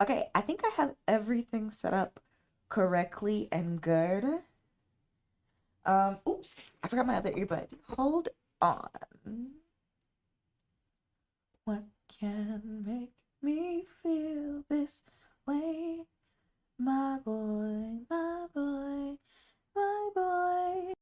Okay, I think I have everything set up correctly and good. Oops, I forgot my other earbud. Hold on. What can make me feel this way? My boy, my boy, my boy.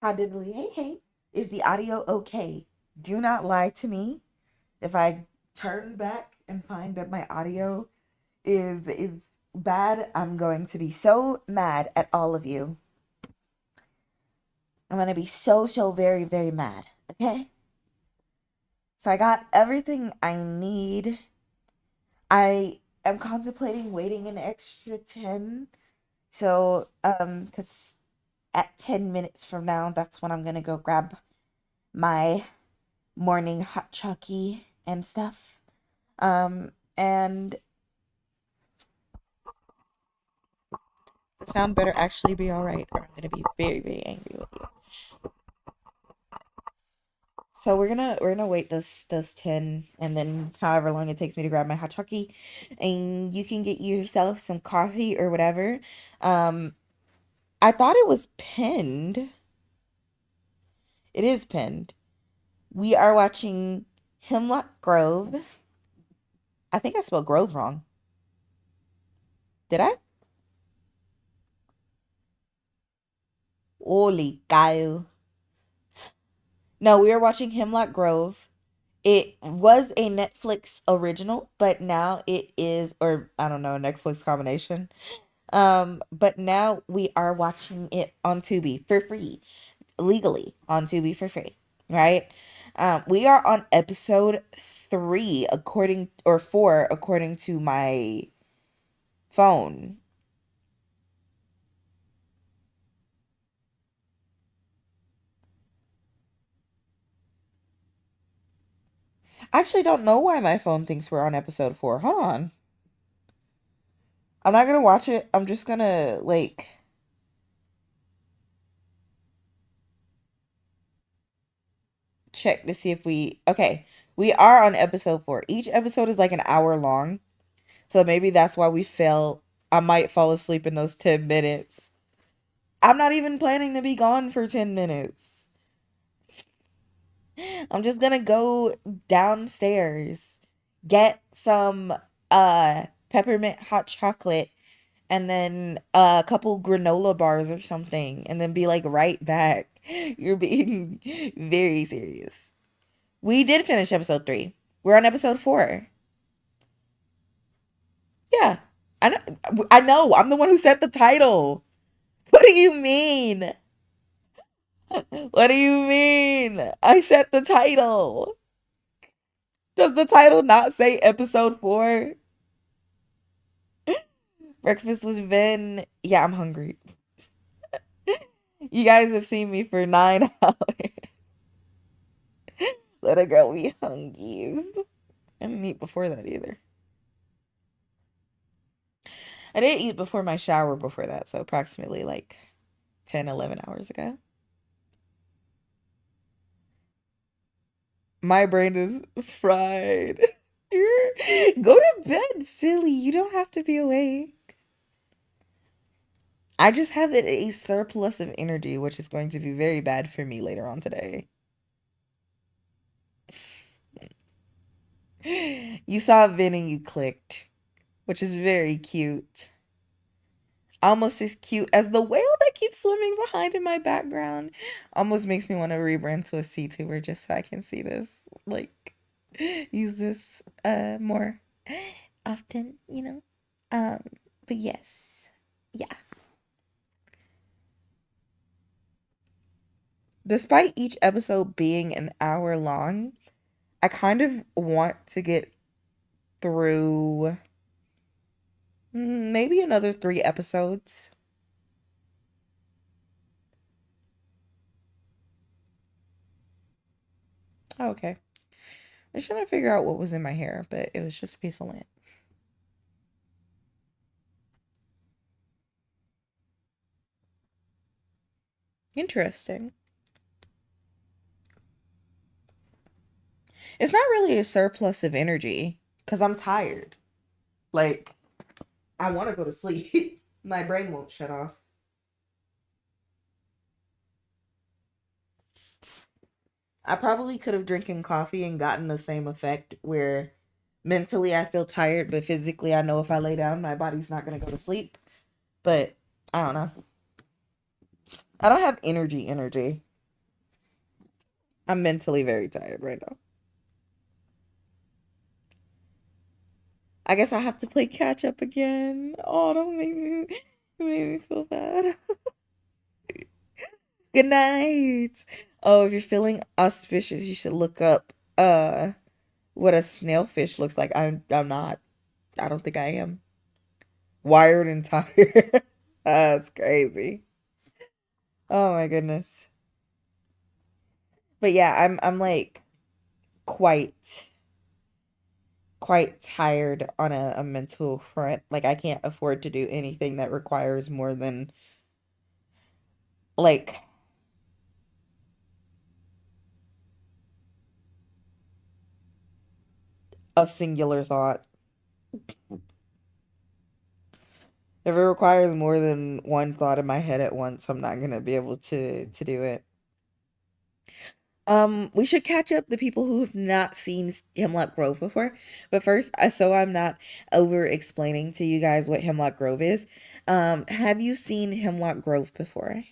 How diddly hey hey. Is the audio okay? Do not lie to me. If I turn back and find that my audio is bad, I'm going to be so mad at all of you. I'm gonna be so very very mad. Okay? So I got everything I need. I am contemplating waiting an extra 10. So cuz at 10 minutes from now, that's when I'm gonna go grab my morning hot chalky and stuff. And the sound better actually be all right, or I'm gonna be very, very angry with you. So we're gonna wait those 10, and then however long it takes me to grab my hot chalky, and you can get yourself some coffee or whatever. Um, I thought it was pinned. It is pinned. We are watching Hemlock Grove. I think I spelled Grove wrong. Did I? Holy cow. No, we are watching Hemlock Grove. It was a Netflix original, but now it is, or I don't know, a Netflix combination. But now we are watching it on Tubi for free, legally on Tubi for free, right? We are on episode 3, according or 4, according to my phone. I actually don't know why my phone thinks we're on episode 4. Hold on. I'm not gonna watch it. I'm just gonna like check to see if we okay. We are on episode 4. Each episode is like an hour long. So maybe that's why we fell. I might fall asleep in those 10 minutes. I'm not even planning to be gone for 10 minutes. I'm just gonna go downstairs, get some peppermint hot chocolate, and then a couple granola bars or something, and then be like right back. You're being very serious. We did finish episode 3. We're on episode 4. Yeah. I know. I know. I'm the one who set the title. What do you mean? What do you mean? I set the title. Does the title not say episode 4? Breakfast was Vynn. Yeah, I'm hungry. You guys have seen me for 9 hours. Let a girl be hungry. I didn't eat before that either. I didn't eat before my shower before that, so approximately like 10, 11 hours ago. My brain is fried. Go to bed, silly. You don't have to be awake. I just have a surplus of energy, which is going to be very bad for me later on today. You saw Vin and you clicked, which is very cute. Almost as cute as the whale that keeps swimming behind in my background. Almost makes me want to rebrand to a C-tuber just so I can see this. Like, use this more often, you know? Um, but yes. Yeah. Despite each episode being an hour long, I kind of want to get through maybe another 3 episodes. Oh, okay. I was trying to figure out what was in my hair, but it was just a piece of lint. Interesting. It's not really a surplus of energy because I'm tired. Like, I want to go to sleep. My brain won't shut off. I probably could have drinking coffee and gotten the same effect where mentally I feel tired, but physically I know if I lay down, my body's not going to go to sleep. But I don't know. I don't have energy. I'm mentally very tired right now. I guess I have to play catch up again. Oh, don't make me feel bad. Good night. Oh, if you're feeling auspicious, you should look up what a snailfish looks like. I'm not. I don't think I am. Wired and tired. That's crazy. Oh my goodness. But yeah, I'm like quite quite tired on a mental front. Like I can't afford to do anything that requires more than like a singular thought. If it requires more than one thought in my head at once, I'm not gonna be able to do it. We should catch up the people who have not seen Hemlock Grove before. But first, so I'm not over explaining to you guys what Hemlock Grove is. Have you seen Hemlock Grove before?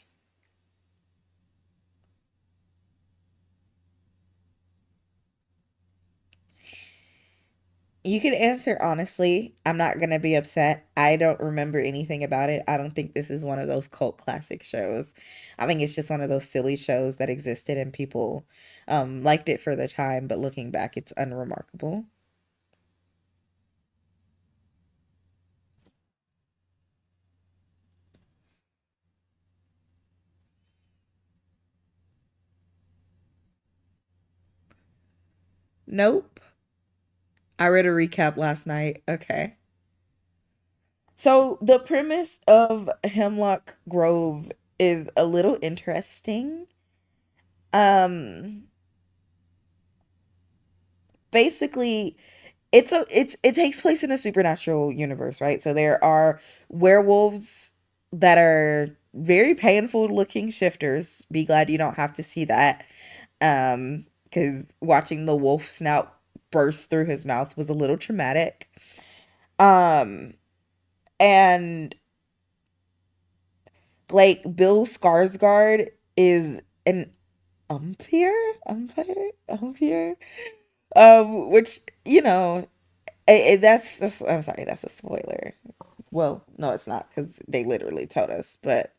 You can answer honestly. I'm not gonna be upset. I don't remember anything about it. I don't think this is one of those cult classic shows. I think it's just one of those silly shows that existed and people liked it for the time, but looking back, it's unremarkable. Nope. I read a recap last night. Okay. So the premise of Hemlock Grove is a little interesting. Um Basically it takes place in a supernatural universe, right? So there are werewolves that are very painful looking shifters. Be glad you don't have to see that. Cuz watching the wolf snout burst through his mouth was a little traumatic. Um and like Bill Skarsgård is an umpire, umpire, which that's I'm sorry, that's a spoiler. Well, no, it's not because they literally told us, but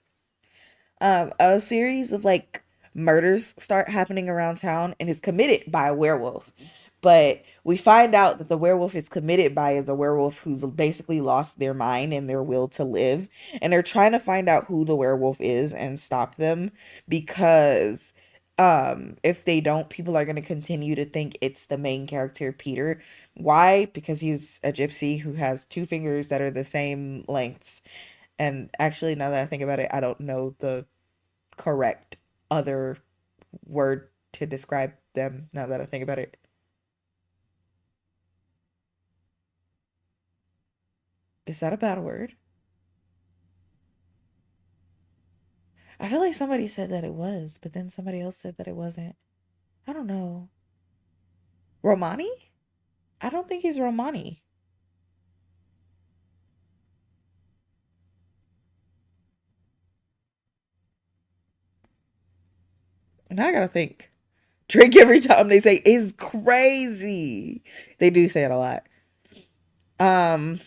a series of like murders start happening around town and is committed by a werewolf. But we find out that the werewolf is committed by is a werewolf who's basically lost their mind and their will to live. And they're trying to find out who the werewolf is and stop them because if they don't, people are going to continue to think it's the main character, Peter. Why? Because he's a gypsy who has 2 fingers that are the same lengths. And actually, now that I think about it, I don't know the correct other word to describe them now that I think about it. Is that a bad word? I feel like somebody said that it was, but then somebody else said that it wasn't. I don't know. Romani? I don't think he's Romani. And I gotta think. Drink every time they say is crazy. They do say it a lot. Um,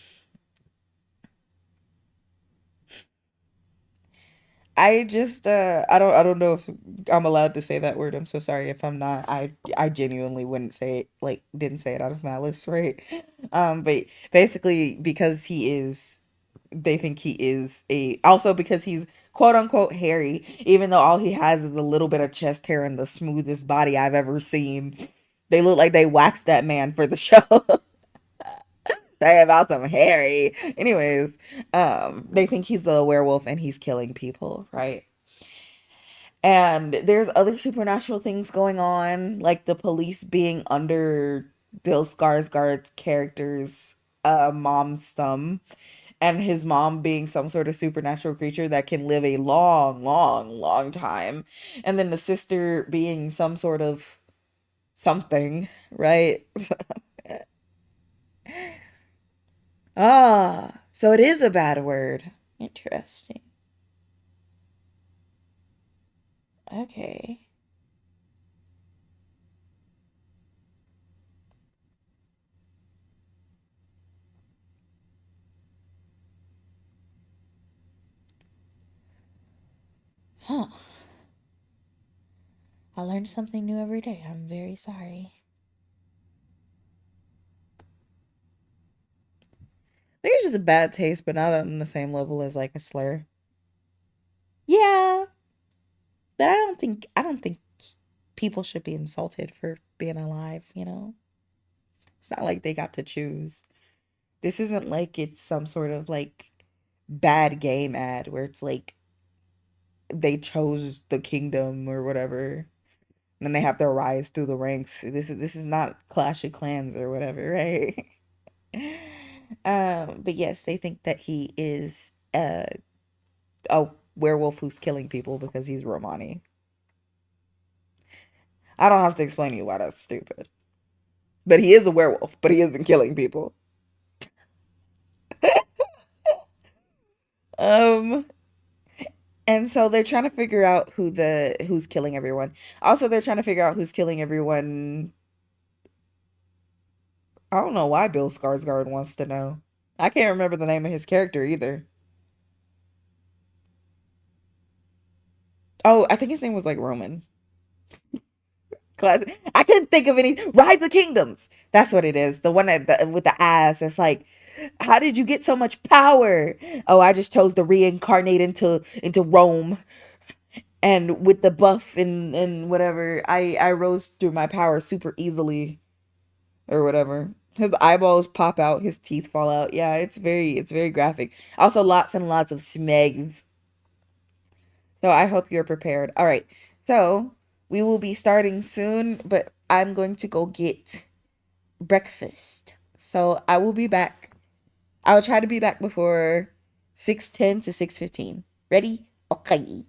I don't know if I'm allowed to say that word. I'm so sorry if I'm not. I genuinely wouldn't say it, like didn't say it out of malice, right? But basically because they think he is a also because he's quote unquote hairy, even though all he has is a little bit of chest hair and the smoothest body I've ever seen. They look like they waxed that man for the show. Sorry about some hairy. Anyways, they think he's a werewolf and he's killing people, right? And there's other supernatural things going on, like the police being under Bill Skarsgård's character's mom's thumb, and his mom being some sort of supernatural creature that can live a long, long, long time, and then the sister being some sort of something, right? Ah, so it is a bad word. Interesting. Okay. Huh. I learn something new every day. I'm very sorry. I think it's just a bad taste, but not on the same level as like a slur. Yeah, but I don't think people should be insulted for being alive, you know? It's not like they got to choose. This isn't like it's some sort of like bad game ad where it's like they chose the kingdom or whatever. And then they have to rise through the ranks. This is not Clash of Clans or whatever, right? But yes, they think that he is a werewolf who's killing people because he's Romani. I don't have to explain to you why that's stupid. But he is a werewolf, but he isn't killing people. Um, and so they're trying to figure out who's killing everyone. Also, they're trying to figure out who's killing everyone. I don't know why Bill Skarsgård wants to know. I can't remember the name of his character either. Oh, I think his name was like Roman. Classic. I couldn't think of any. Rise of Kingdoms. That's what it is. The one with the ass. It's like, how did you get so much power? Oh, I just chose to reincarnate into Rome, and with the buff and whatever, I rose through my power super easily or whatever. His eyeballs pop out, his teeth fall out. Yeah, it's very graphic. Also, lots and lots of smegs. So I hope you're prepared. All right. So we will be starting soon, but I'm going to go get breakfast. So I will be back. I will try to be back before 6:10 to 6:15. Ready? Okay.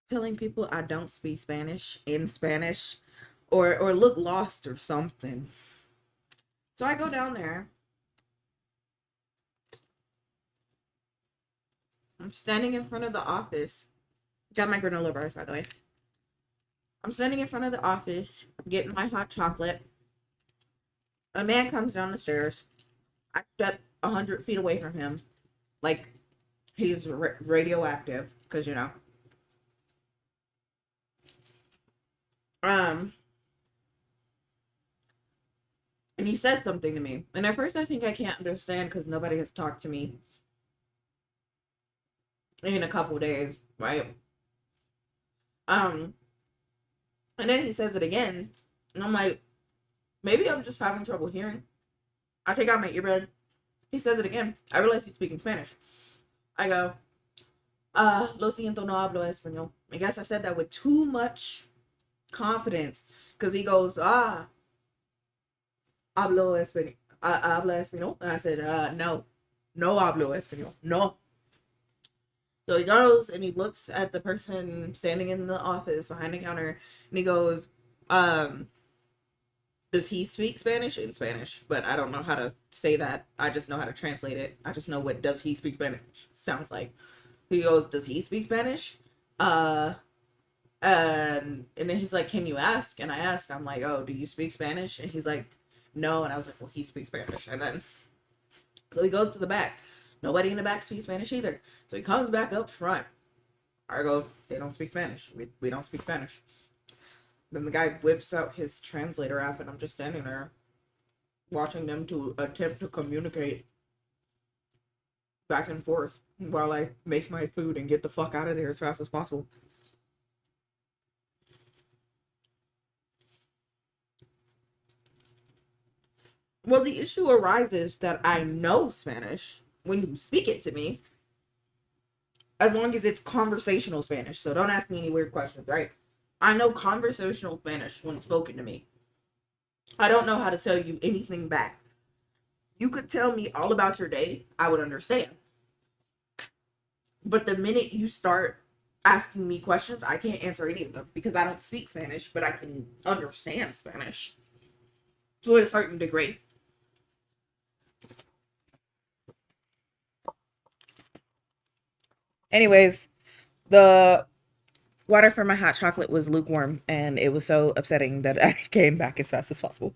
telling people I don't speak Spanish in Spanish or look lost or something. So I go down there. I'm standing in front of the office. Got my granola bars, by the way. I'm standing in front of the office, getting my hot chocolate. A man comes down the stairs. I step 100 feet away from him, like he's radioactive, because you know. Um, and he says something to me, and at first I think I can't understand because nobody has talked to me in a couple days, right? Um, and then he says it again, and I'm like, maybe I'm just having trouble hearing. I take out my earbud. He says it again. I realize he's speaking Spanish. I go, lo siento, no hablo español. I guess I said that with too much confidence because he goes, hablo español. Habla español. And I said, no, no hablo español. No. So he goes and he looks at the person standing in the office behind the counter and he goes, does he speak Spanish? In Spanish, but I don't know how to say that. I just know how to translate it. I just know what does he speak Spanish sounds like. He goes, does he speak Spanish? And then he's like, can you ask? And I asked, I'm like, oh, do you speak Spanish? And he's like, no. And I was like, well, he speaks Spanish. And then so he goes to the back. Nobody in the back speaks Spanish either. So he comes back up front. I go, they don't speak Spanish. We don't speak Spanish. Then the guy whips out his translator app, and I'm just standing there watching them to attempt to communicate back and forth while I make my food and get the fuck out of there as fast as possible. Well, the issue arises that I know Spanish when you speak it to me, as long as it's conversational Spanish. So don't ask me any weird questions, right? I know conversational Spanish when spoken to me. I don't know how to tell you anything back. You could tell me all about your day, I would understand. But the minute you start asking me questions, I can't answer any of them because I don't speak Spanish, but I can understand Spanish to a certain degree. Anyways, the water for my hot chocolate was lukewarm, and it was so upsetting that I came back as fast as possible.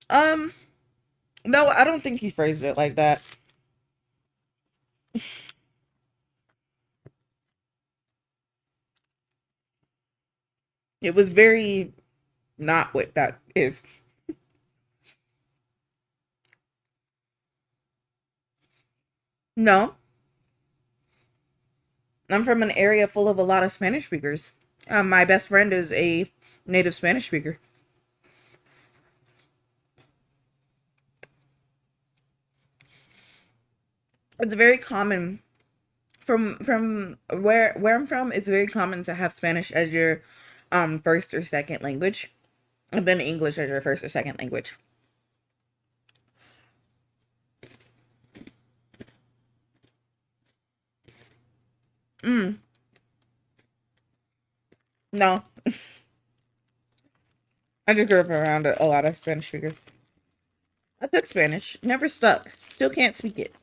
Um, no, I don't think he phrased it like that. It was very not what that is. No, I'm from an area full of a lot of Spanish speakers. My best friend is a native Spanish speaker. It's very common from where I'm from. It's very common to have Spanish as your first or second language, and then English as your first or second language. Mm, no, I just grew up around a lot of Spanish speakers. I took Spanish, never stuck. Still can't speak it.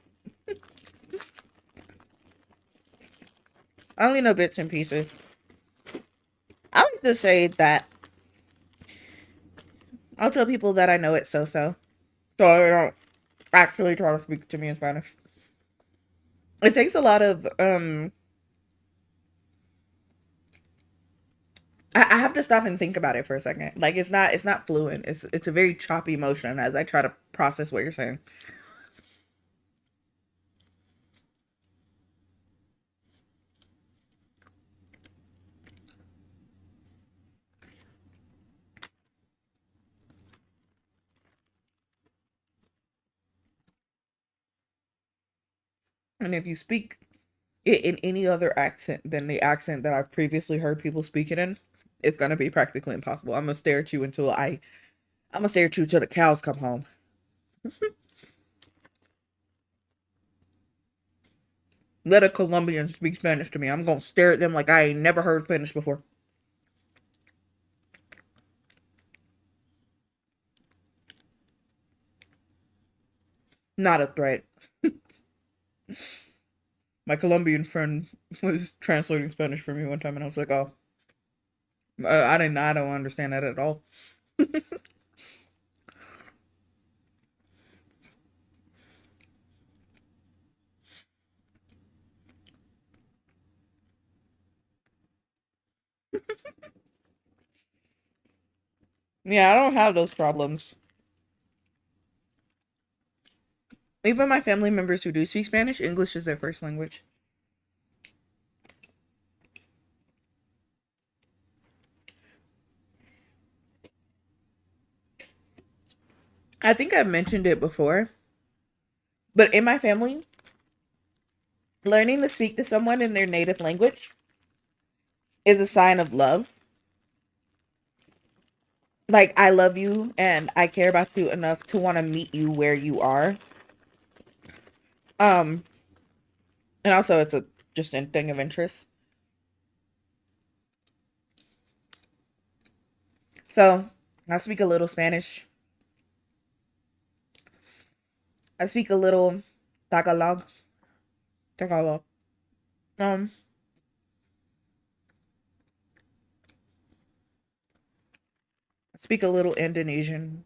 I only know bits and pieces. I like to say that I'll tell people that I know it so. So they don't actually try to speak to me in Spanish. It takes a lot of I have to stop and think about it for a second. Like it's not fluent. It's a very choppy motion as I try to process what you're saying. And if you speak it in any other accent than the accent that I've previously heard people speak it in, it's gonna be practically impossible. I'm gonna stare at you until I'm gonna stare at you till the cows come home. Let a Colombian speak Spanish to me. I'm gonna stare at them like I ain't never heard Spanish before. Not a threat. My Colombian friend was translating Spanish for me one time, and I was like, "Oh, I didn't. I don't understand that at all." Yeah, I don't have those problems. Even my family members who do speak Spanish, English is their first language. I think I've mentioned it before, but in my family, learning to speak to someone in their native language is a sign of love. Like, I love you and I care about you enough to want to meet you where you are. Um, and also it's a just a thing of interest. So I speak a little Spanish. I speak a little Tagalog. Tagalog. Um, I speak a little Indonesian.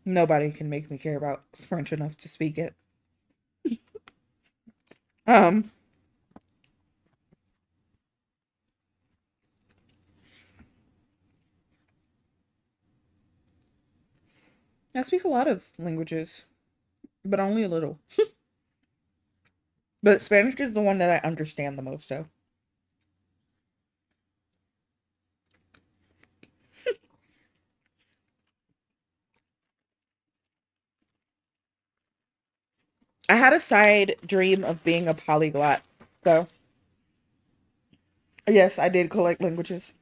Nobody can make me care about French enough to speak it. Um, I speak a lot of languages, but only a little. But Spanish is the one that I understand the most of. I had a side dream of being a polyglot. So, yes, I did collect languages.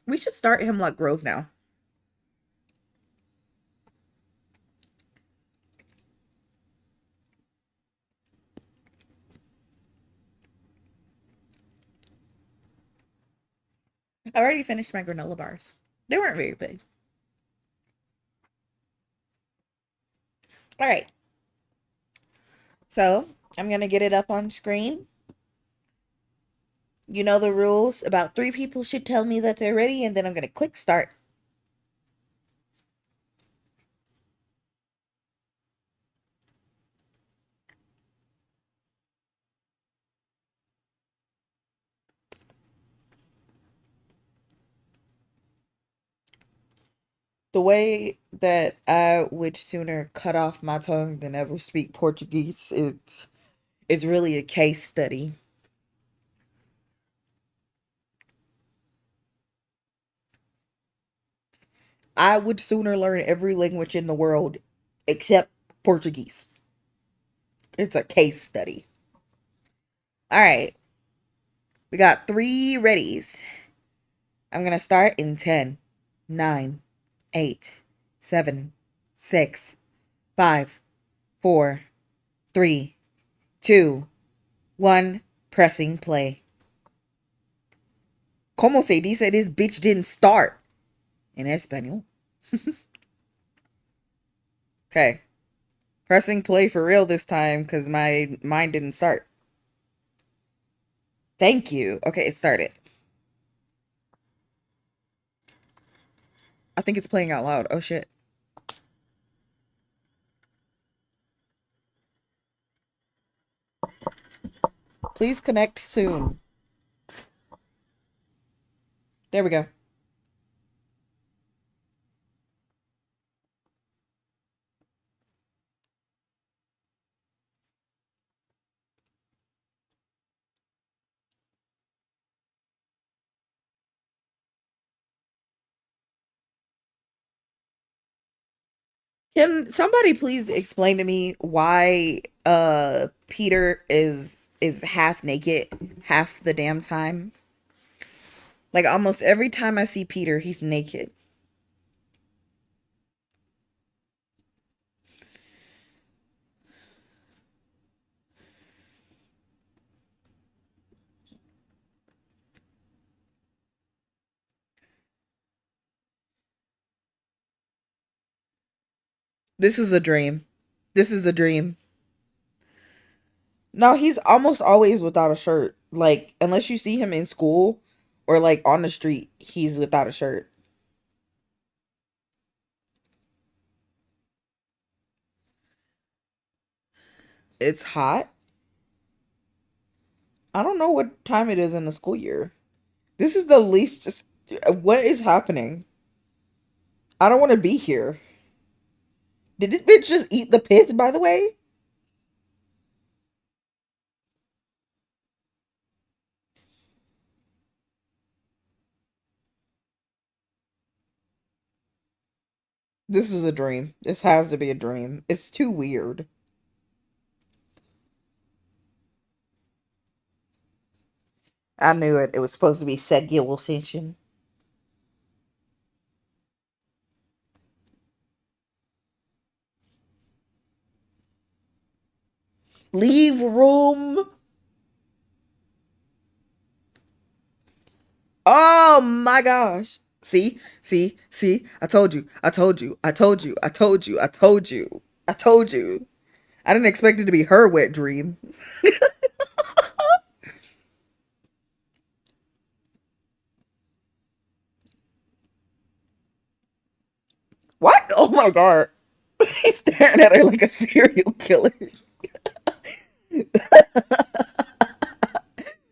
We should start Hemlock Grove now. I already finished my granola bars. They weren't very big. All right. So, I'm going to get it up on screen. You know the rules. About three people should tell me that they're ready, and then I'm going to click start. The way that I would sooner cut off my tongue than ever speak Portuguese, it's really a case study. I would sooner learn every language in the world except Portuguese. It's a case study. All right. We got three readies. I'm going to start in 10, 9, 8, 7, 6, 5, 4, 3, 2, 1. Pressing play. ¿Cómo se dice this bitch didn't start? In Espanol. Okay. Pressing play for real this time because my mind didn't start. Thank you. Okay, it started. I think it's playing out loud. Oh shit. Please connect soon. There we go. Can somebody please explain to me why Peter is half naked half the damn time? Like almost every time I see Peter, he's naked. This is a dream. This is a dream. No, he's almost always without a shirt. Like unless you see him in school or like on the street, he's without a shirt. It's hot. I don't know what time it is in the school year. This is the least. What is happening? I don't want to be here. Did this bitch just eat the pith, by the way? This is a dream. This has to be a dream. It's too weird. I knew it. It was supposed to be sexual tension. Leave room. Oh my gosh. See. I told you. I told you. I told you. I told you. I told you. I told you. I didn't expect it to be her wet dream. What? Oh my god. He's staring at her like a serial killer.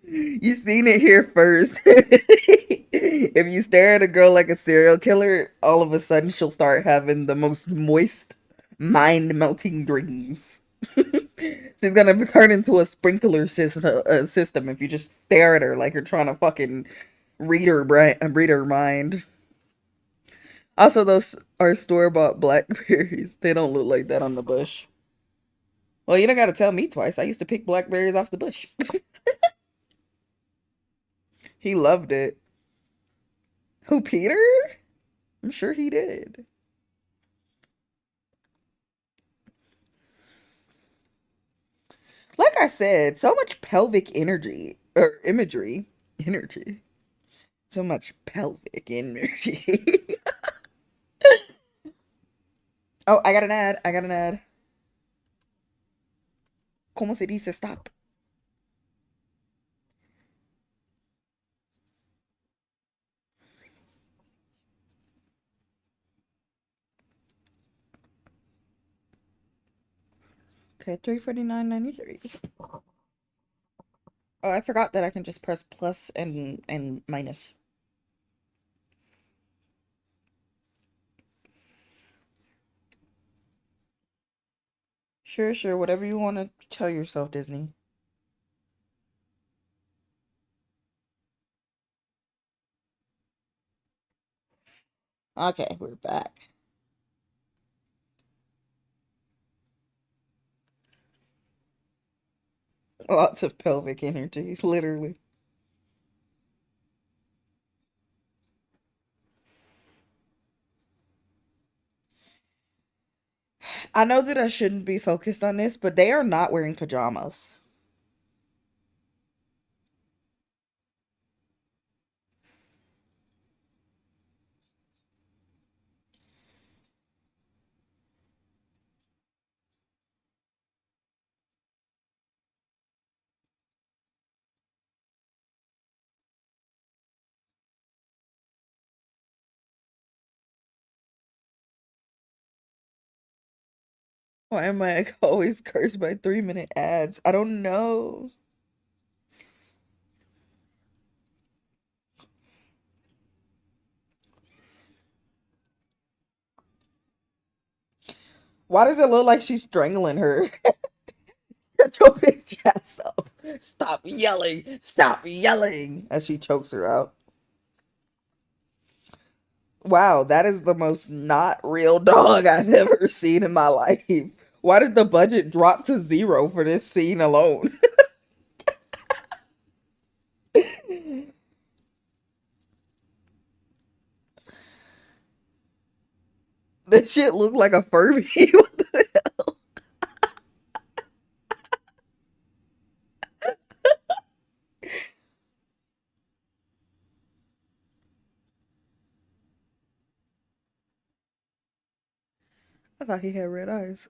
You seen it here first. If you stare at a girl like a serial killer, all of a sudden she'll start having the most moist, mind melting dreams. She's gonna turn into a sprinkler system if you just stare at her like you're trying to fucking read her mind. Also, those are store bought blackberries. They don't look like that on the bush. Well, you don't gotta tell me twice. I used to pick blackberries off the bush. He loved it. Who, Peter? I'm sure he did. Like I said, so much pelvic energy or imagery. Energy. So much pelvic energy. Oh, I got an ad. I got an ad. ¿Cómo se dice stop? Okay, 349.93. Oh, I forgot that I can just press plus and minus. Sure, whatever you want to tell yourself, Disney. Okay, we're back. Lots of pelvic energy, literally. I know that I shouldn't be focused on this, but they are not wearing pajamas. Why am I always cursed by 3-minute ads? I don't know. Why does it look like she's strangling her? Shut your bitch ass up. Stop yelling. Stop yelling. As she chokes her out. Wow, that is the most not real dog I've ever seen in my life. Why did the budget drop to zero for this scene alone? That shit looked like a Furby. What the hell? I thought he had red eyes.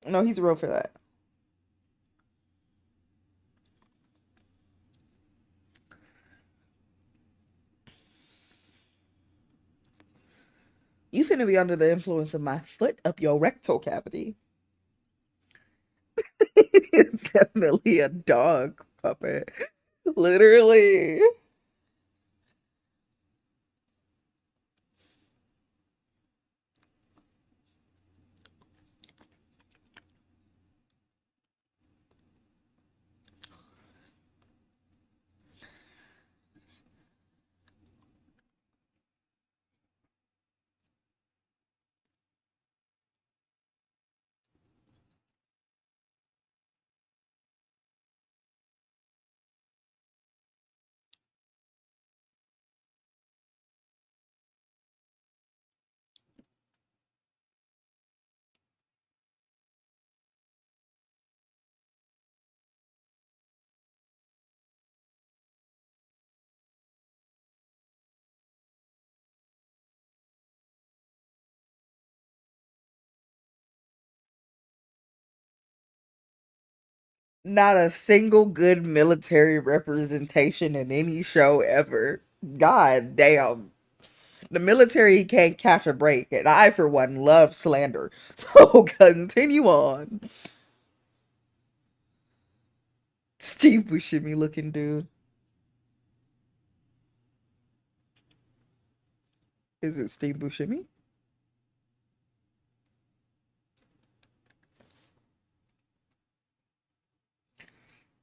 No, he's real for that. You finna be under the influence of my foot up your rectal cavity. It's definitely a dog puppet. Literally. Not a single good military representation in any show ever. God damn. The military can't catch a break, and I, for one, love Slander. So continue on. Steve Buscemi looking dude. Is it Steve Buscemi?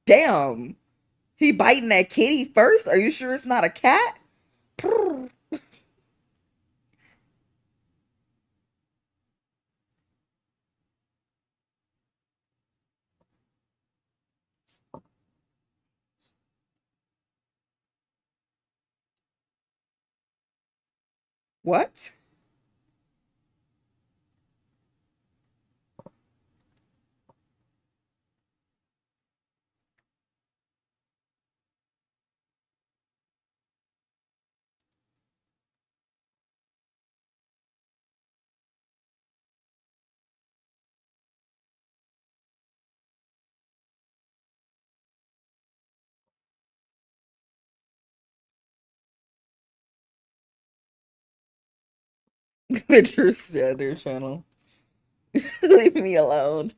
Damn. He biting that kitty first? Are you sure it's not a cat? What? Picture Slander channel. Leave me alone.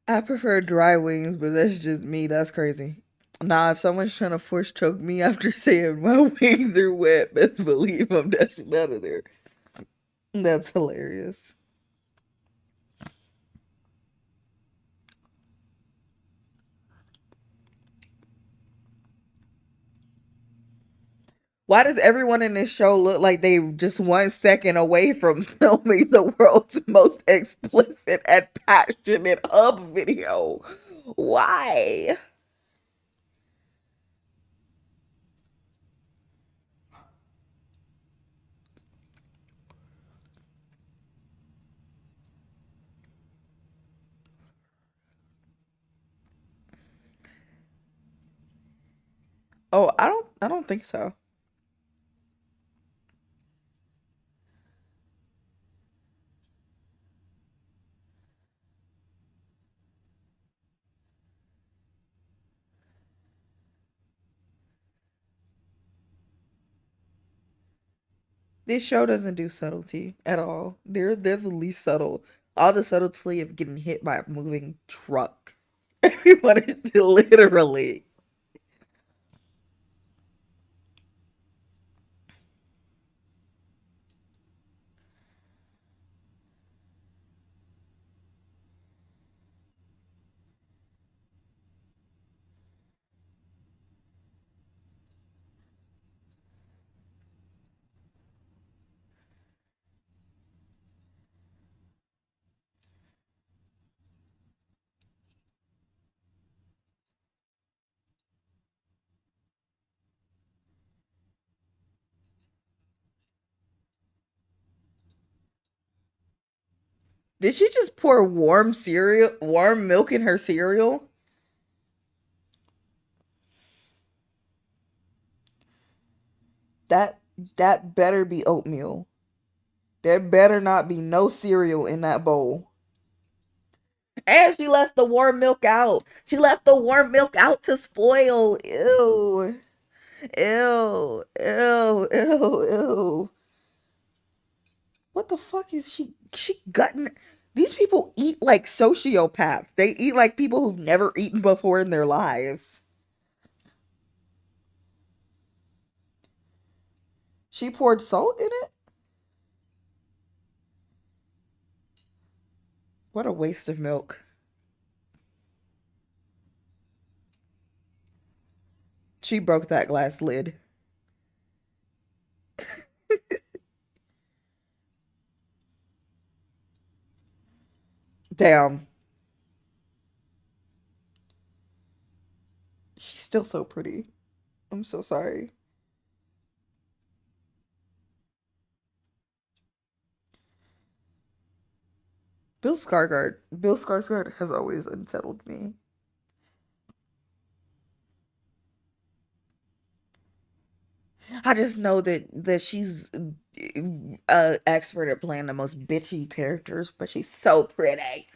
I prefer dry wings, but that's just me. That's crazy. Nah, if someone's trying to force choke me after saying my wings are wet, best believe I'm dashing out of there. That's hilarious. Why does everyone in this show look like they just 1 second away from filming the world's most explicit and passionate hub video? Why? Oh, I don't think so. This show doesn't do subtlety at all. They're the least subtle. All the subtlety of getting hit by a moving truck. Everyone is literally. Did she just pour warm milk in her cereal? That that better be oatmeal. There better not be no cereal in that bowl. And she left the warm milk out. She left the warm milk out to spoil. Ew. Ew. Ew. Ew. Ew. What the fuck is she gutting? These people eat like sociopaths. They eat like people who've never eaten before in their lives. She poured salt in it? What a waste of milk. She broke that glass lid. Damn. She's still so pretty. I'm so sorry. Bill Skarsgård has always unsettled me. I just know that she's expert at playing the most bitchy characters, but she's so pretty.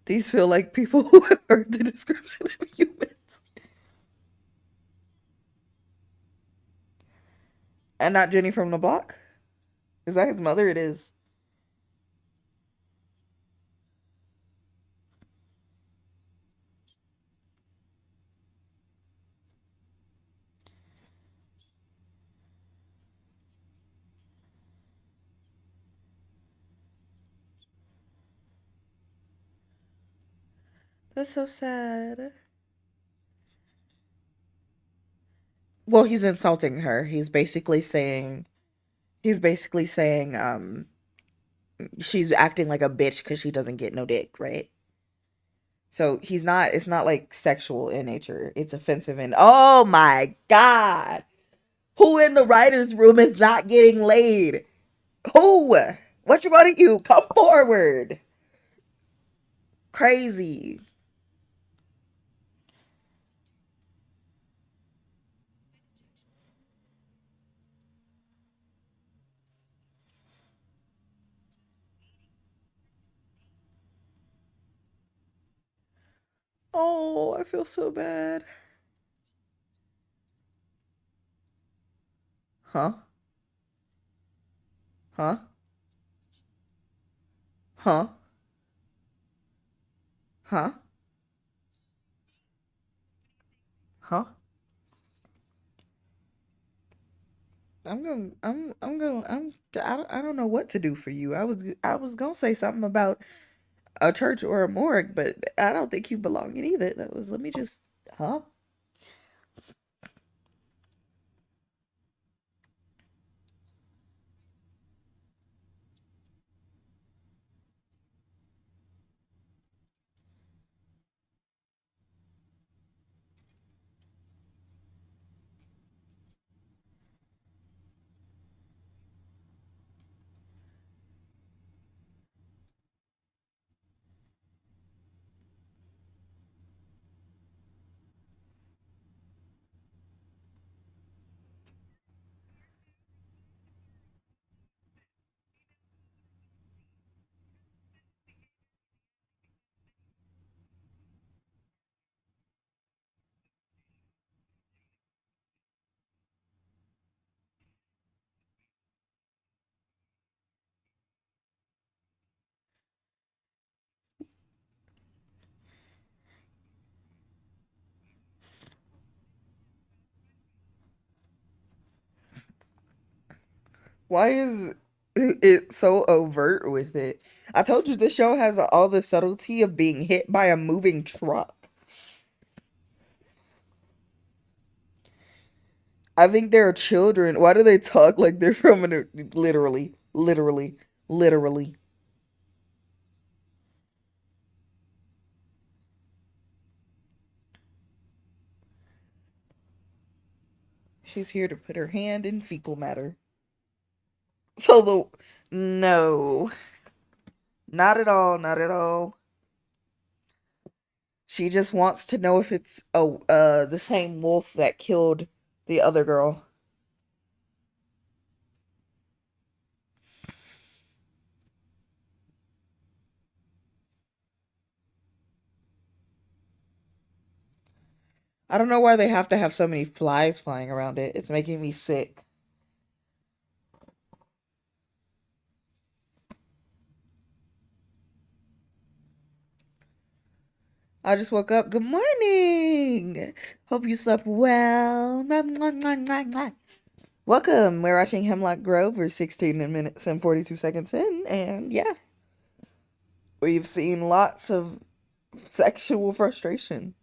These feel like people who have heard the description of humans. And not Jenny from the block? Is that his mother? It is. That's so sad. Well, he's insulting her. He's basically saying she's acting like a bitch because she doesn't get no dick, right? So it's not like sexual in nature. It's offensive and oh my god. Who in the writer's room is not getting laid? Who? What you want to you? Come forward. Crazy. Oh, I feel so bad. Huh? Huh? Huh? Huh? Huh? I don't know what to do for you. I was gonna say something about a church or a morgue, but I don't think you belong in either. That was let me just huh? Why is it so overt with it? I told you this show has all the subtlety of being hit by a moving truck. I think they're children. Why do they talk like they're from an literally, literally, literally? She's here to put her hand in fecal matter. So the no, not at all, not at all. She just wants to know if it's the same wolf that killed the other girl. I don't know why they have to have so many flies flying around it. It's making me sick. I just woke up. Good morning. Hope you slept well. Mwah, mwah, mwah, mwah, mwah. Welcome. We're watching Hemlock Grove. We're 16 minutes and 42 seconds in, and yeah, we've seen lots of sexual frustration.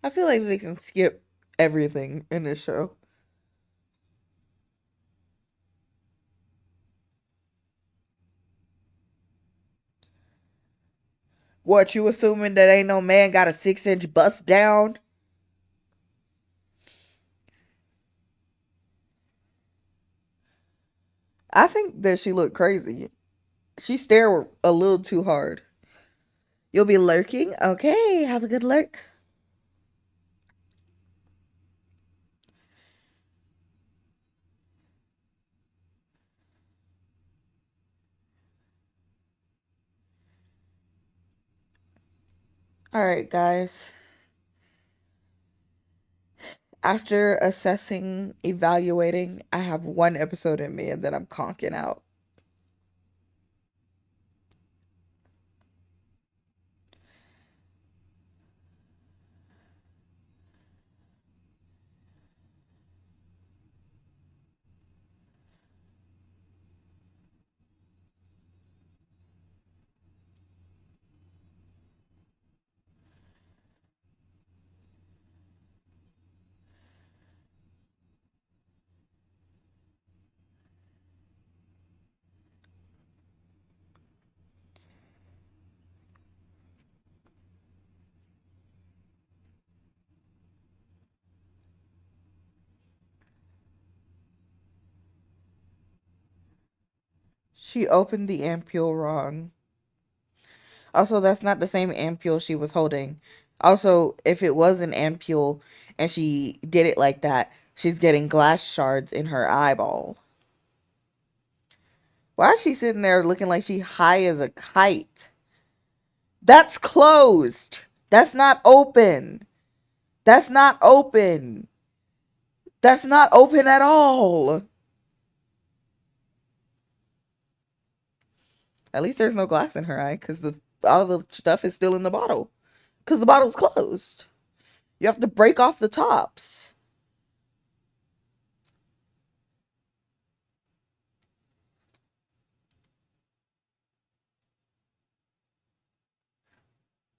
I feel like they can skip everything in this show. What, you assuming that ain't no man got a 6-inch bust down? I think that she looked crazy. She stared a little too hard. You'll be lurking? Okay, have a good lurk. Alright, guys. After assessing, evaluating, I have one episode in me and then I'm conking out. She opened the ampule wrong. Also, that's not the same ampule she was holding. Also, if it was an ampule and she did it like that, she's getting glass shards in her eyeball. Why is she sitting there looking like she high as a kite? That's closed. That's not open. That's not open. That's not open at all. At least there's no glass in her eye because the all the stuff is still in the bottle. Because the bottle's closed. You have to break off the tops.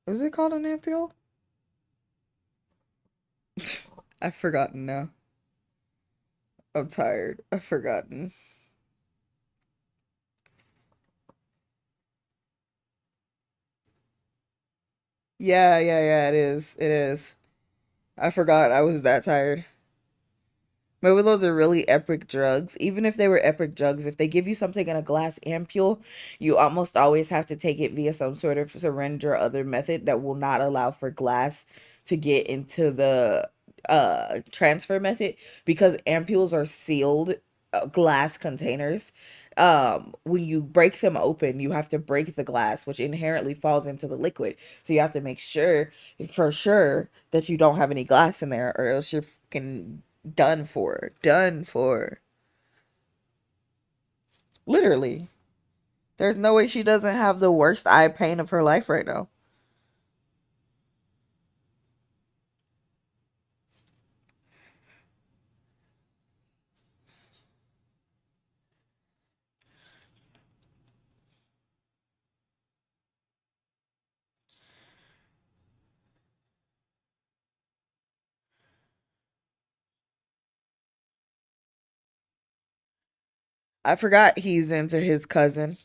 Is it called an ampule? I've forgotten now. I'm tired. I've forgotten. Yeah, it is. It is. I forgot I was that tired. Maybe those are really epic drugs. Even if they were epic drugs, if they give you something in a glass ampule, you almost always have to take it via some sort of syringe or other method that will not allow for glass to get into the transfer method, because ampules are sealed glass containers. When you break them open, you have to break the glass, which inherently falls into the liquid. So you have to make sure for sure that you don't have any glass in there, or else you're fucking done for. Done for. Literally. There's no way she doesn't have the worst eye pain of her life right now. I forgot he's into his cousin.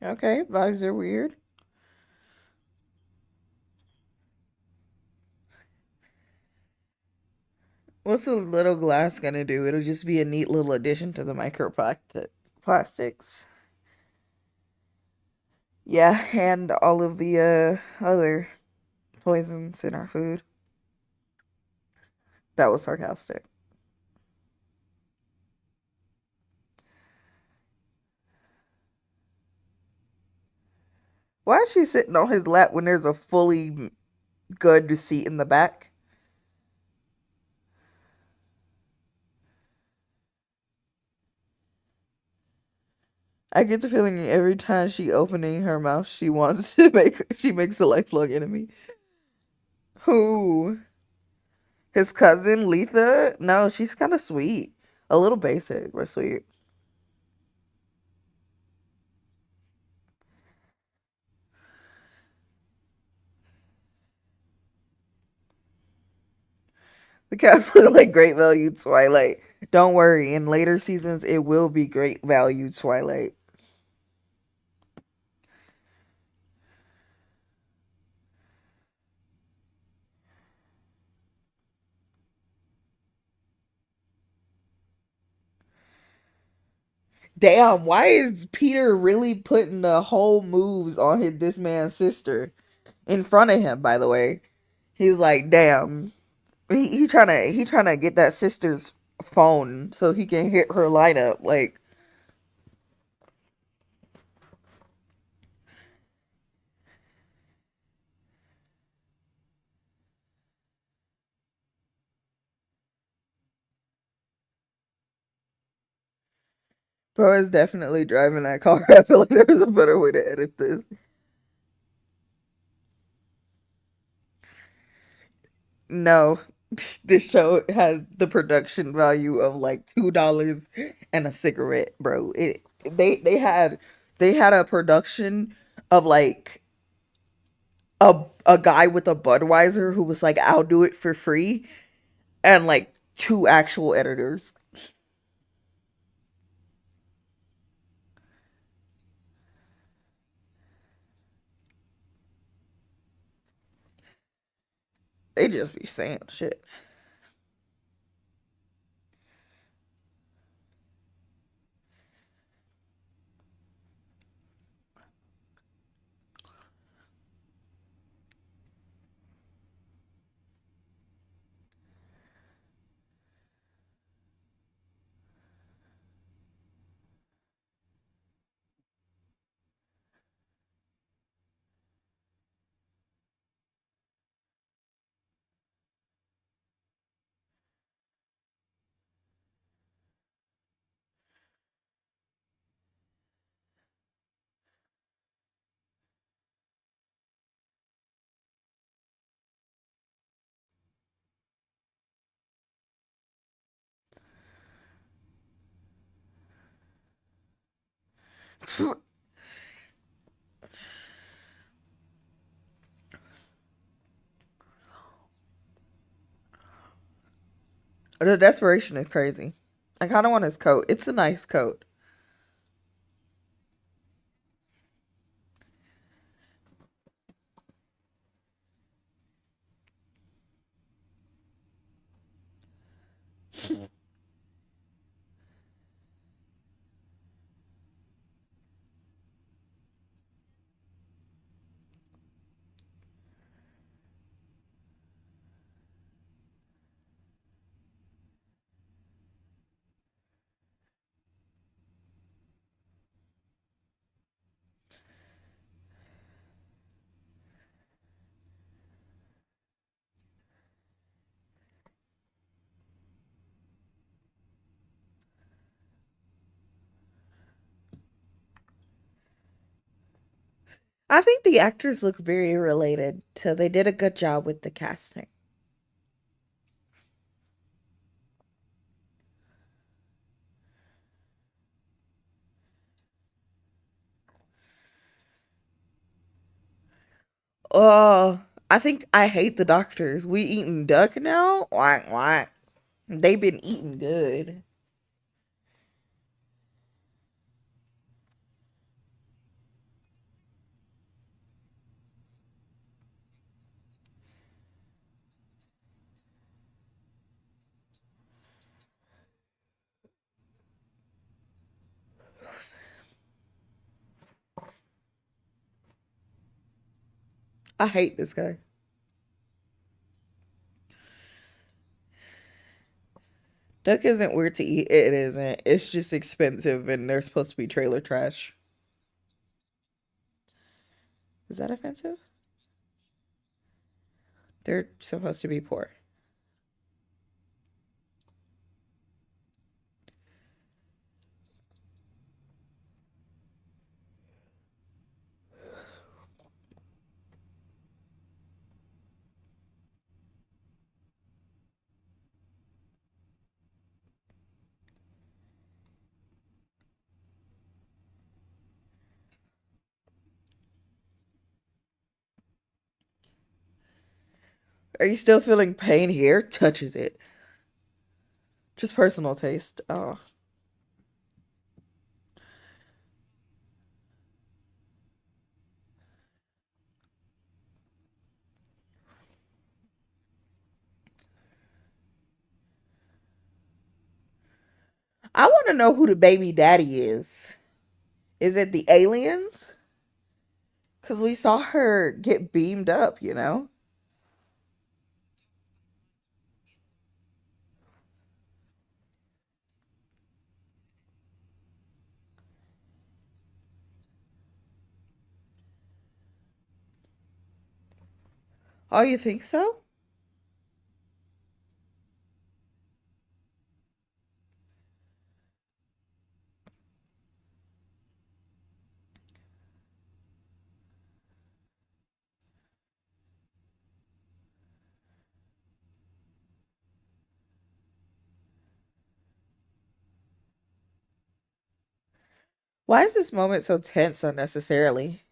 Okay, vibes are weird. What's a little glass gonna do? It'll just be a neat little addition to the plastics. Yeah, and all of the other poisons in our food. That was sarcastic. Why is she sitting on his lap when there's a fully good seat in the back? I get the feeling every time she opening her mouth, she makes a lifelong enemy. Who? His cousin Letha? No, she's kind of sweet. A little basic, but sweet. The cast look like great value Twilight. Don't worry, in later seasons it will be great value Twilight. Damn, why is Peter really putting the whole moves on this man's sister in front of him? By the way, he's like, damn, he trying to get that sister's phone so he can hit her lineup. Like, bro is definitely driving that car. I feel like there's a better way to edit this. No, this show has the production value of like $2 and a cigarette, bro. They had a production of like a guy with a Budweiser who was like, I'll do it for free, and like two actual editors. They just be saying shit. The desperation is crazy. I kind of want his coat. It's a nice coat. I think the actors look very related, so they did a good job with the casting. Oh, I think I hate the doctors. We eating duck now? Why? Why? They been eating good. I hate this guy. Duck isn't weird to eat. It isn't. It's just expensive and they're supposed to be trailer trash. Is that offensive? They're supposed to be poor. Are you still feeling pain here? Touches it. Just personal taste. Oh. I want to know who the baby daddy is. Is it the aliens? Because we saw her get beamed up, you know? Oh, you think so? Why is this moment so tense unnecessarily?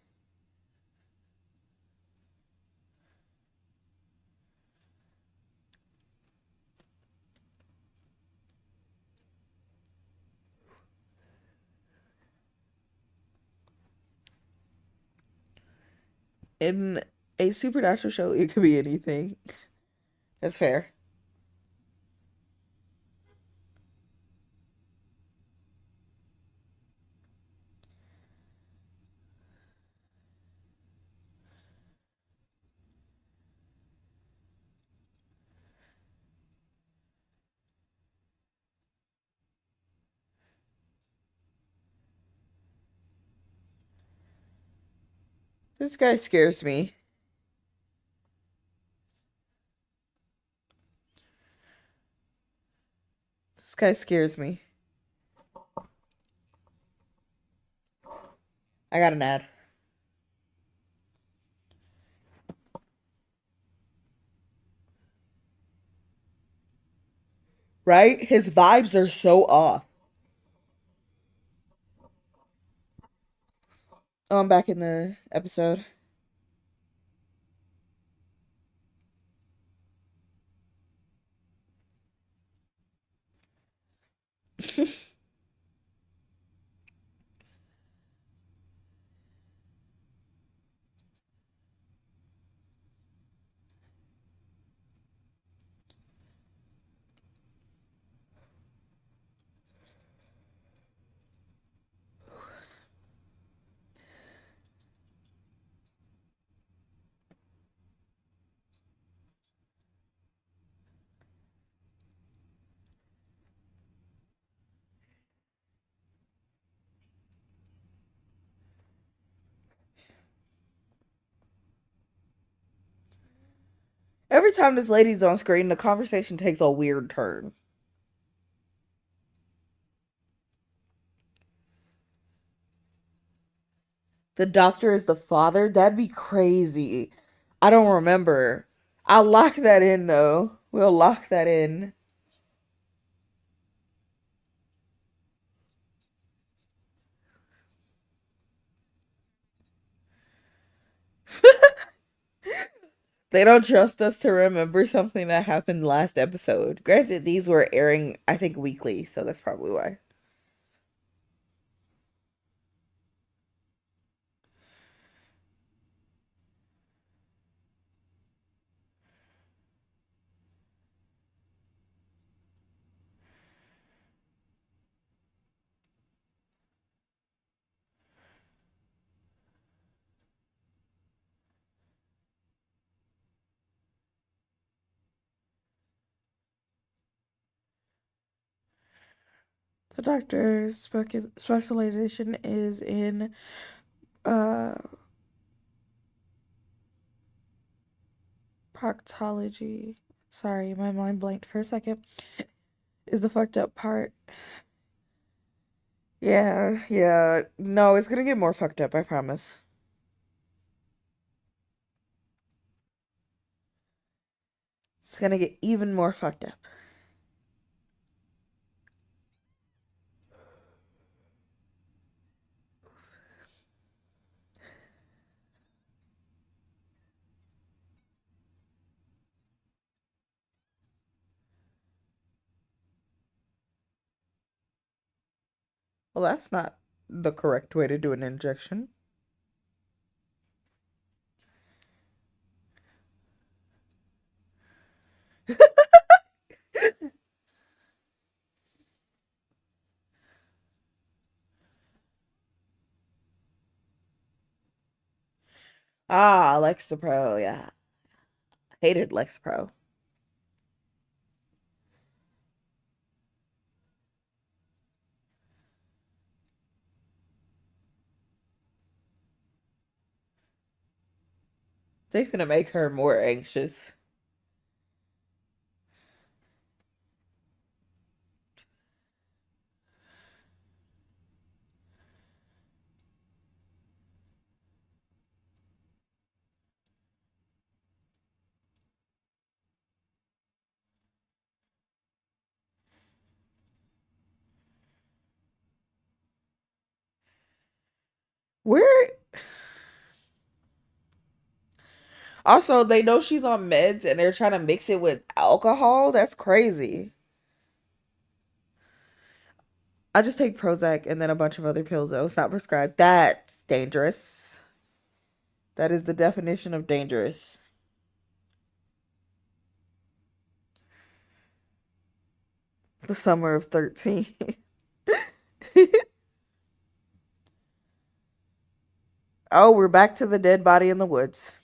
In a supernatural show, it could be anything. That's fair. This guy scares me. This guy scares me. I got an ad. Right? His vibes are so off. Oh, I'm back in the episode. Every time this lady's on screen, the conversation takes a weird turn. The doctor is the father? That'd be crazy. I don't remember. I'll lock that in though. We'll lock that in. They don't trust us to remember something that happened last episode. Granted, these were airing, I think, weekly, so that's probably why. The doctor's specialization is in uh proctology. Sorry, my mind blanked for a second. Is the fucked up part. Yeah, yeah. No, it's gonna get more fucked up, I promise. It's gonna get even more fucked up. Well, that's not the correct way to do an injection. Ah, Lexapro, yeah. Hated Lexapro. They finna make her more anxious. Where also they know she's on meds and they're trying to mix it with alcohol? That's crazy. I just take Prozac and then a bunch of other pills that was not prescribed. That's dangerous. That is the definition of dangerous. The summer of 13. Oh, we're back to the dead body in the woods.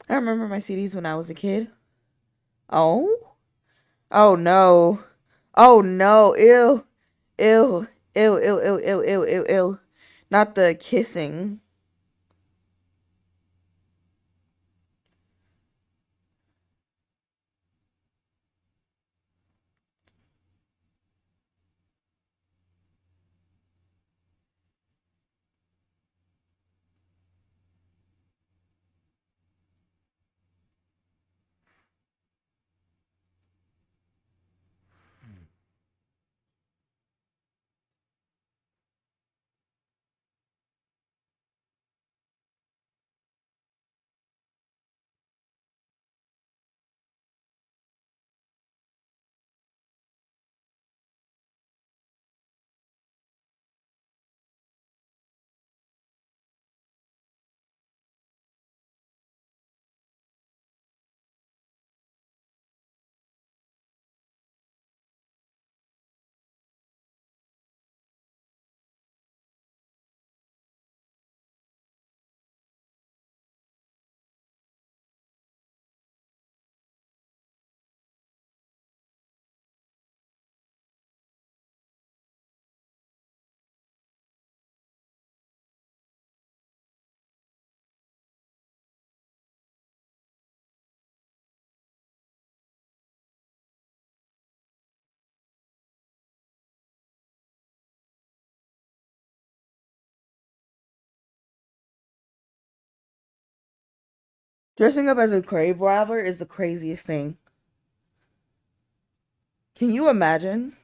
I remember my CDs when I was a kid. Oh? Oh no. Oh no. Ew. Ew. Ew. Ew. Ew. Ew. Ew. Ew. Ew. Not the kissing. Dressing up as a grave robber is the craziest thing. Can you imagine?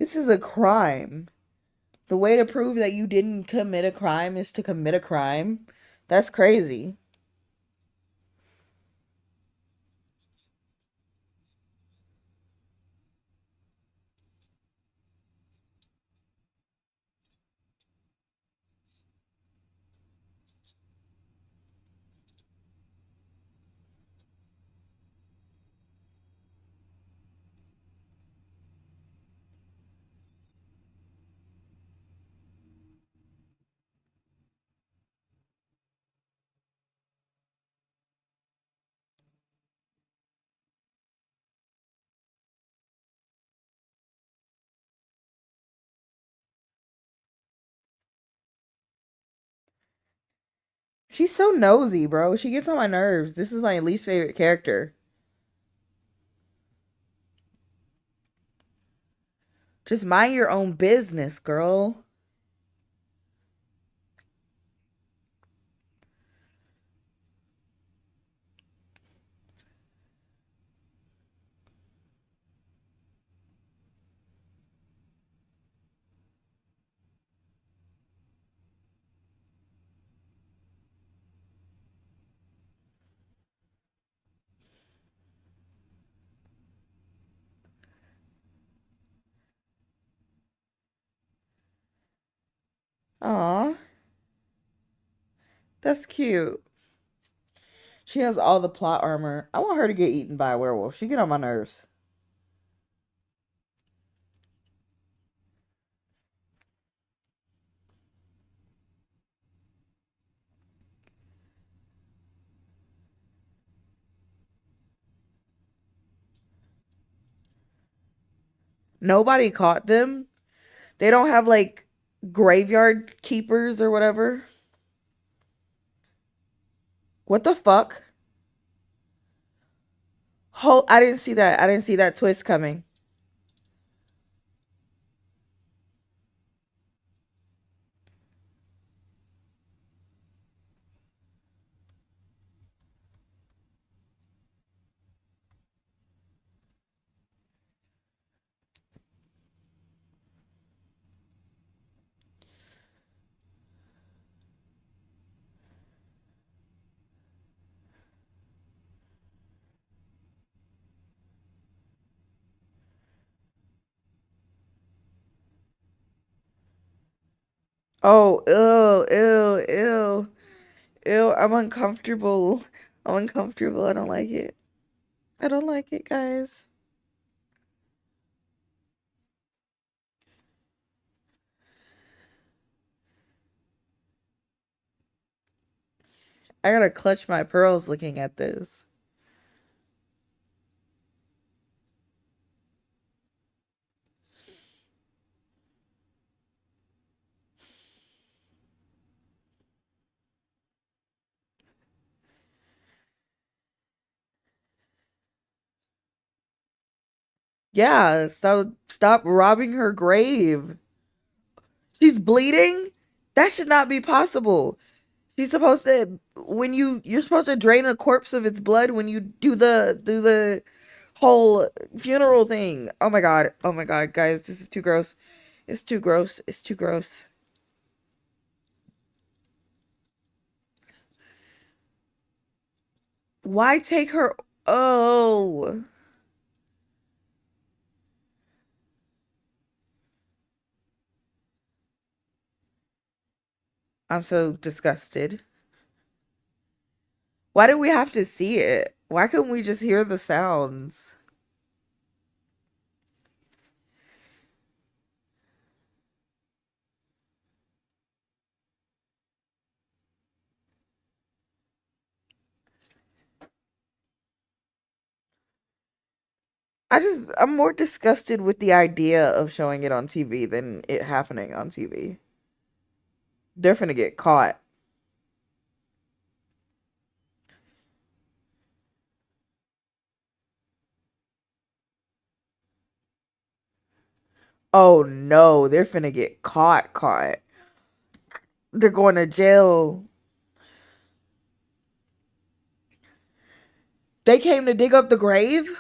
This is a crime. The way to prove that you didn't commit a crime is to commit a crime. That's crazy. She's so nosy, bro. She gets on my nerves. This is my least favorite character. Just mind your own business, girl. Aw, that's cute. She has all the plot armor. I want her to get eaten by a werewolf. She get on my nerves. Nobody caught them. They don't have like graveyard keepers or whatever. What the fuck? I didn't see that. I didn't see that twist coming. Oh, ew, ew, ew, ew. I'm uncomfortable. I'm uncomfortable. I don't like it. I don't like it, guys. I gotta clutch my pearls looking at this. Yeah, so stop robbing her grave. She's bleeding? That should not be possible. She's supposed to when you're supposed to drain a corpse of its blood when you do the whole funeral thing. Oh my god. Oh my god, guys, this is too gross. It's too gross. It's too gross. Why take her? Oh, I'm so disgusted. Why do we have to see it? Why couldn't we just hear the sounds? I'm more disgusted with the idea of showing it on TV than it happening on TV. They're finna get caught. Oh no, they're finna get caught. They're going to jail. They came to dig up the grave?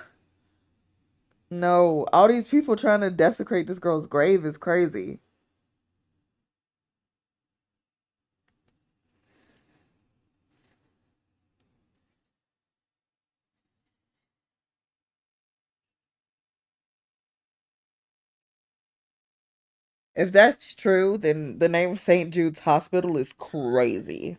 No, all these people trying to desecrate this girl's grave is crazy. If that's true, then the name of St. Jude's Hospital is crazy.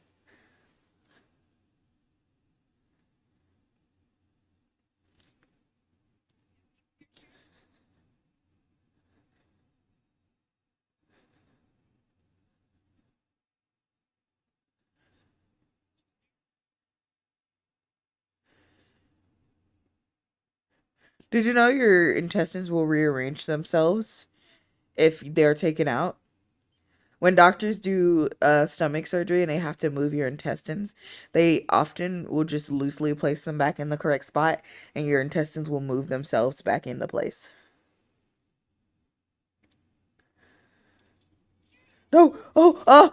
Did you know your intestines will rearrange themselves if they're taken out? When doctors do stomach surgery and they have to move your intestines, they often will just loosely place them back in the correct spot and your intestines will move themselves back into place. No. Oh, Oh,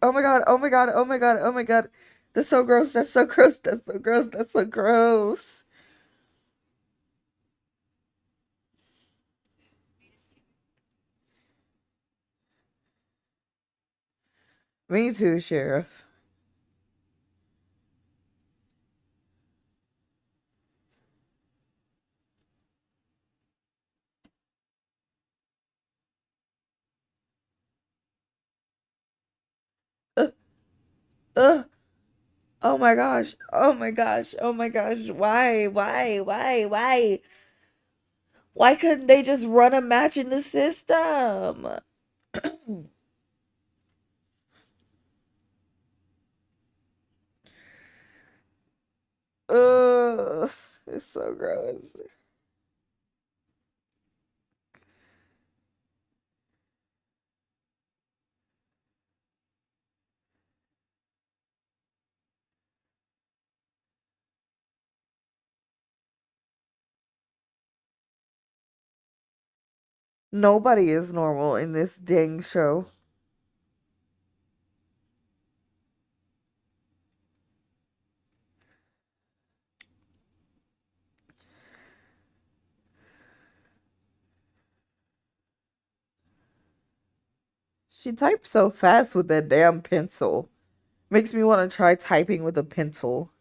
oh my God. Oh my God. Oh my God. Oh my God. That's so gross. That's so gross. That's so gross. That's so gross. Me too, Sheriff. Uh, uh, oh my gosh. Oh my gosh. Oh my gosh. Why? Why? Why couldn't they just run a match in the system? Ugh, it's so gross. Nobody is normal in this dang show. She types so fast with that damn pencil. Makes me want to try typing with a pencil.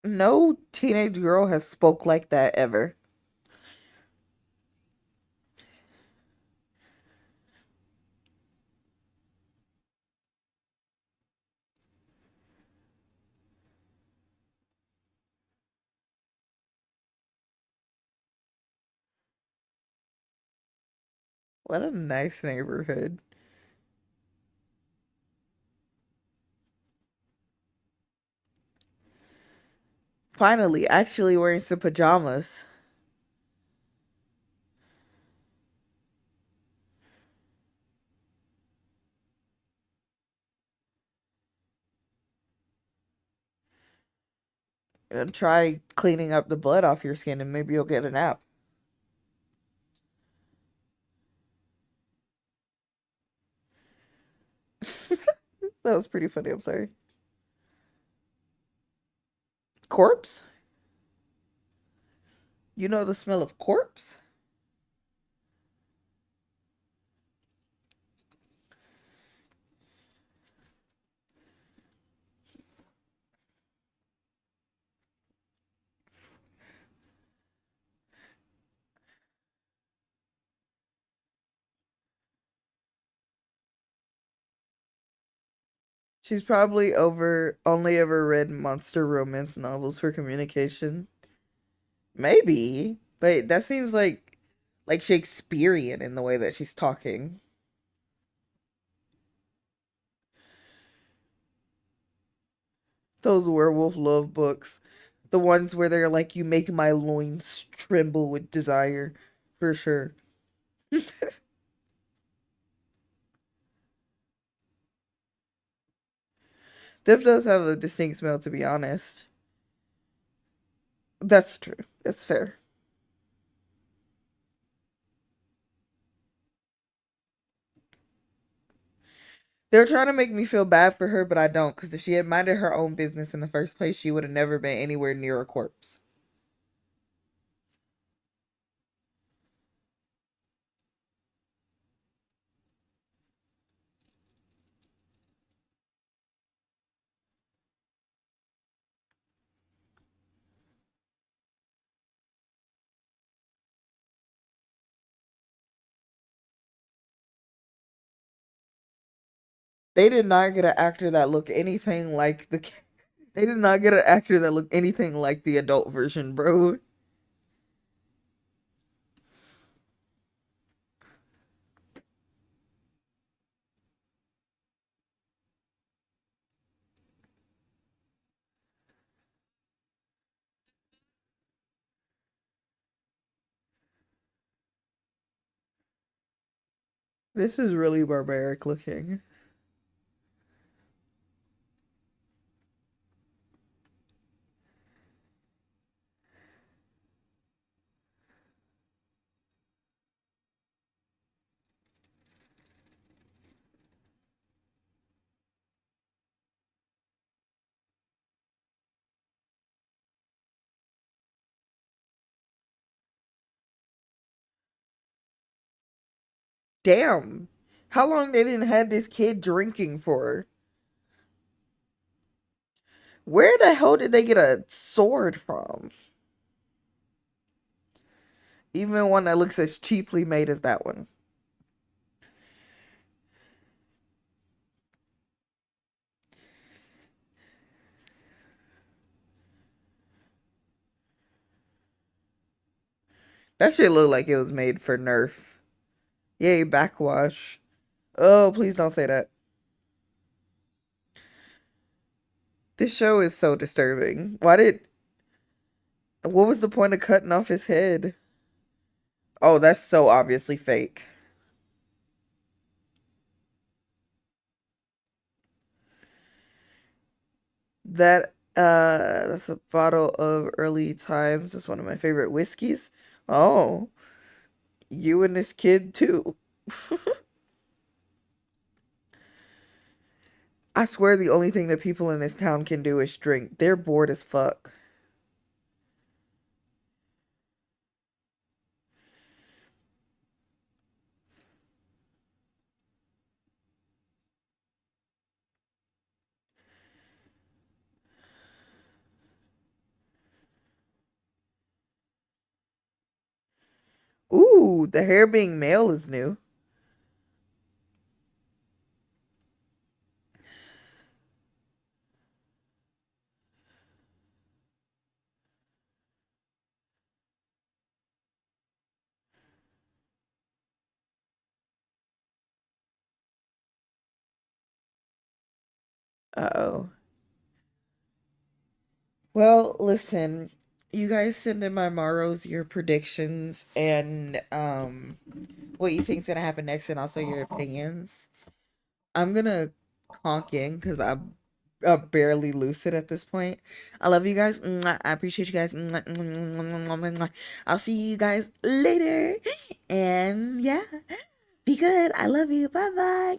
No teenage girl has spoke like that ever. What a nice neighborhood. Finally, actually wearing some pajamas. Try cleaning up the blood off your skin and maybe you'll get a nap. That was pretty funny. I'm sorry. Corpse? You know the smell of corpse? She's probably over only ever read monster romance novels for communication. Maybe, but that seems like Shakespearean in the way that she's talking. Those werewolf love books. The ones where they're like, you make my loins tremble with desire. For sure. Dip does have a distinct smell, to be honest. That's true. That's fair. They're trying to make me feel bad for her, but I don't, because if she had minded her own business in the first place, she would have never been anywhere near a corpse. They did not get an actor that looked anything like the. They did not get an actor that looked anything like the adult version, bro. This is really barbaric looking. Damn. How long they didn't have this kid drinking for? Where the hell did they get a sword from? Even one that looks as cheaply made as that one. That shit looked like it was made for Nerf. Yay, backwash. Oh, please don't say that. This show is so disturbing. Why did. What was the point of cutting off his head? Oh, that's so obviously fake. That's a bottle of early times. That's one of my favorite whiskeys. Oh, you and this kid too. I swear the only thing that people in this town can do is drink. They're bored as fuck. Ooh, the hair being male is new. Uh-oh. Well, listen, you guys send in my morrows your predictions and what you think's gonna happen next and also your opinions. I'm gonna conk in because I'm barely lucid at this point. I love you guys. Mwah. I appreciate you guys. Mwah, mwah, mwah, mwah, mwah, mwah. I'll see you guys later. And yeah, be good. I love you. Bye bye.